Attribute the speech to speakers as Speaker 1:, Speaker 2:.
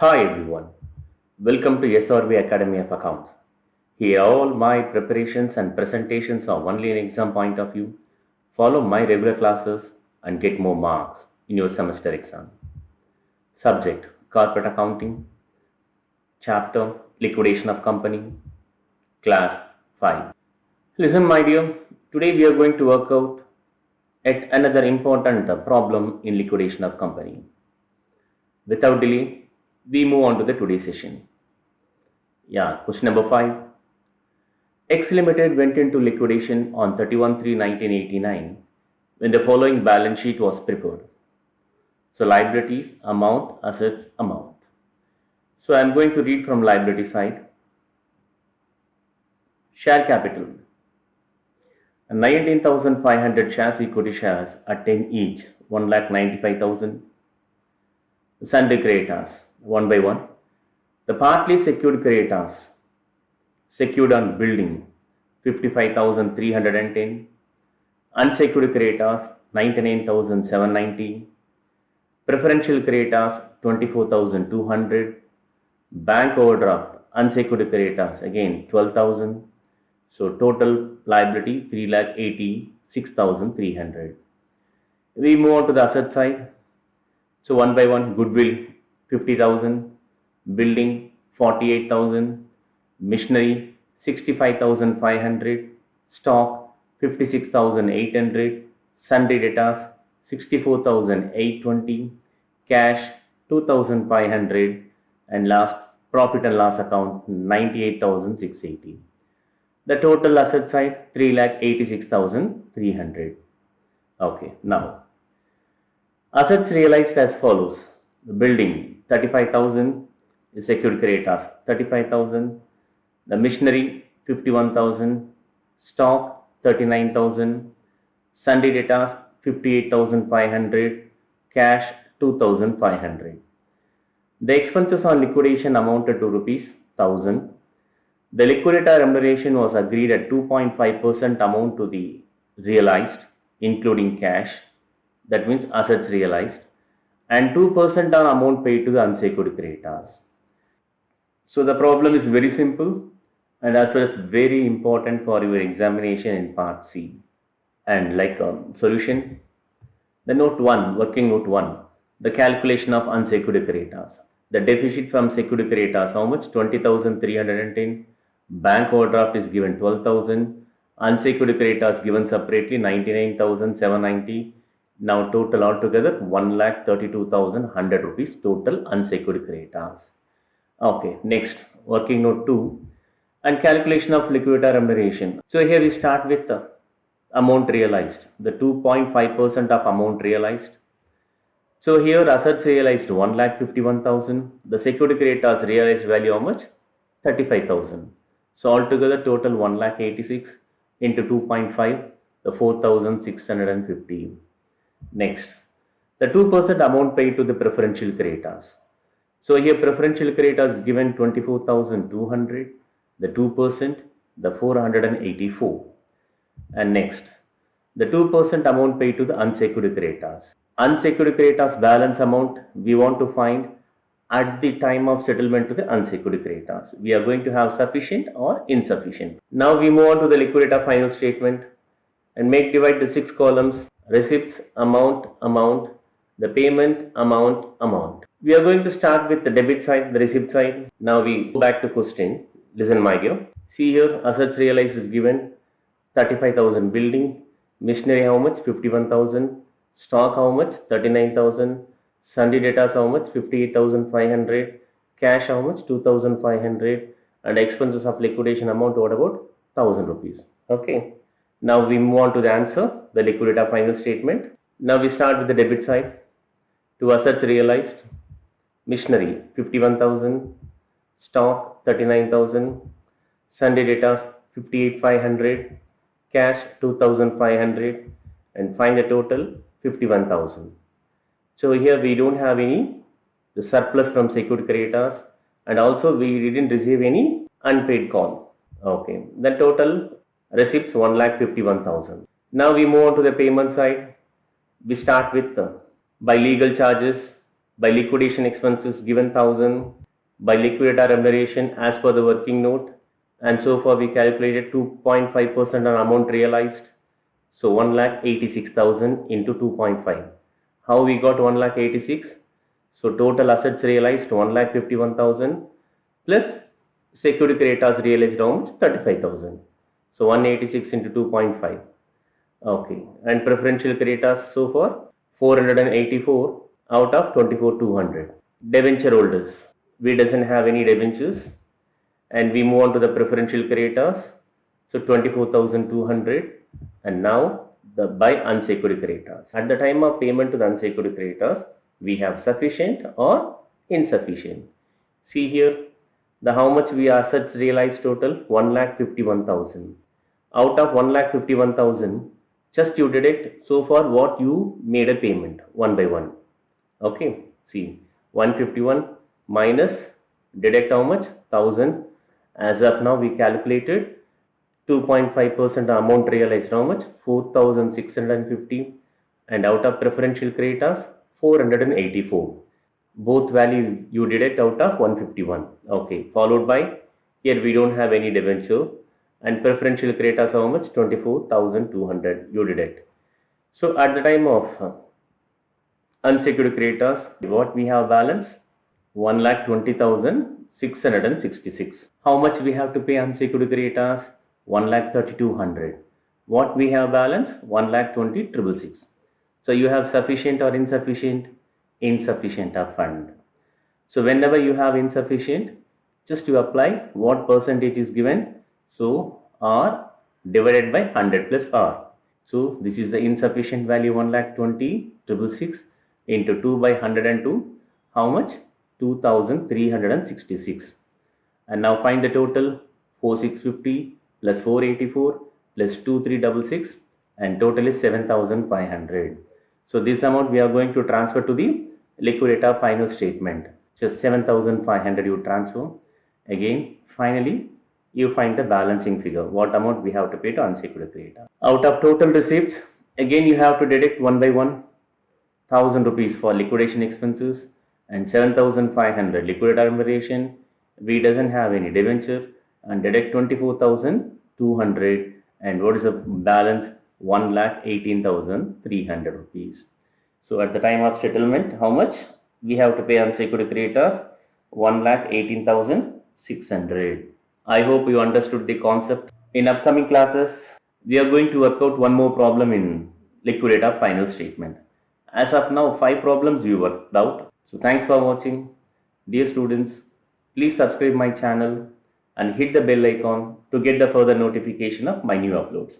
Speaker 1: Hi everyone, welcome to SRV Academy of Accounts. Here all my preparations and presentations are only an exam point of view. Follow my regular classes and get more marks in your semester exam. Subject Corporate Accounting, Chapter Liquidation of Company, Class 5. Listen my dear, today we are going to work out yet another important problem in liquidation of company. Without delay, we move on to the today's session. Question number 5. X Limited went into liquidation on 31/3/1989 when the following balance sheet was prepared. So liabilities, amount, assets, amount. So I am going to read from liability side. Share capital. 19,500 shares, equity shares at 10 each, 1,95,000. Sundry creditors, one by one. The partly secured creditors, secured on building, 55,310. Unsecured creditors, 99,790. Preferential creditors, 24,200. Bank overdraft, unsecured creditors, again 12,000. So total liability, 3,86,300. We move on to the asset side. So one by one, goodwill, 50,000. Building, 48,000. Machinery, 65,500. Stock, 56,800. Sundry debtors, 64,820. Cash, 2,500. And last, profit and loss account, 98,680. The total asset side, 3,86,300. Okay, now assets realized as follows. The building, 35,000. The secured creditors, 35,000. The machinery, 51,000. Stock, 39,000. Sundry debtors, 58,500. Cash, 2,500. The expenses on liquidation amounted to rupees 1,000. The liquidator remuneration was agreed at 2.5% amount to the realized, including cash, that means assets realized, and 2% on amount paid to the unsecured creditors. So the problem is very simple and as well as very important for your examination in part C. And solution, the note 1, working note 1, the calculation of unsecured creditors. The deficit from secured creditors, how much? 20,310. Bank overdraft is given 12,000. Unsecured creditors given separately 99,790. Now total altogether 1,32,100 rupees total unsecured creditors. Okay, next working note 2 and calculation of liquidator remuneration. So here we start with the amount realized, the 2.5% of amount realized. So here assets realized 1,51,000. The secured creditors realized value how much? 35,000. So altogether total 1,86,000 into 2.5, the 4,650. Next, the 2% amount paid to the preferential creditors. So here preferential creditors given 24,200, the 2%, the 484. And next, the 2% amount paid to the unsecured creditors. Unsecured creditors balance amount we want to find at the time of settlement to the unsecured creditors. We are going to have sufficient or insufficient. Now we move on to the liquidator final statement and divide the 6 columns. Receipts, amount, amount, the payment, amount. We are going to start with the debit side, the receipt side. Now we go back to question. Listen my dear. See here, assets realized is given 35,000. Building, machinery how much? 51,000. Stock how much? 39,000. Sundry debtors how much? 58,500. Cash how much? 2,500. And expenses of liquidation amount what about? 1,000 rupees. Okay. Now we move on to the answer, the liquidator final statement. Now we start with the debit side. To assets realized, machinery 51,000, stock 39,000, sundry debtors 58,500, cash 2,500, and find the total 51,000. So here we don't have any the surplus from secured creditors, and also we didn't receive any unpaid call. Okay, the total receipts 1,51,000. Now we move on to the payment side. We start with by legal charges, By liquidation expenses given 1000, by liquidator remuneration as per the working note, and so far we calculated 2.5% on amount realized. So 1,86,000 into 2.5. How we got 1,86,000? So total assets realized 1,51,000 plus security creditors realized how much? 35,000. So 186 into 2.5. Okay, and preferential creditors so far 484 out of 24,200. Debenture holders, we doesn't have any debentures, and we move on to the preferential creditors. So 24,200, and now the by unsecured creditors. At the time of payment to the unsecured creditors, we have sufficient or insufficient. See here, the how much we assets realized total 1,51,000. Out of 1,51,000, just you deduct so far what you made a payment one by one. Okay, see 151 minus deduct how much? 1000. As of now, we calculated 2.5% amount realized how much? 4,650, and out of preferential creditors 484. Both value you deduct out of 151. Okay, followed by here we don't have any debenture, and preferential creditors how much? 24,200 you deduct. So at the time of unsecured creditors, what we have balance? 1,20,666. How much we have to pay unsecured creditors? 1,32,200. What we have balance? 1,20,666. So you have sufficient or insufficient? Insufficient of fund. So whenever you have insufficient, just you apply what percentage is given. So R divided by 100 plus R. So this is the insufficient value 1,20,666 into 2 by 102. How much? 2,366. And now find the total. 4,650 plus 484 plus 2,366, and total is 7,500. So this amount we are going to transfer to the liquidator final statement. Just 7,500 you transfer. Again, finally, you find the balancing figure. What amount we have to pay to unsecured creditor. Out of total receipts, again you have to deduct one by one. 1,000 rupees for liquidation expenses and 7,500 liquidator remuneration. We doesn't have any debenture, and deduct 24,200, and what is the balance? 1,18,300 rupees. So at the time of settlement, how much we have to pay unsecured creditors? 1,18,600. I hope you understood the concept. In upcoming classes, we are going to work out one more problem in liquidator final statement. As of now, 5 problems we worked out. So thanks for watching. Dear students, please subscribe my channel and hit the bell icon to get the further notification of my new uploads.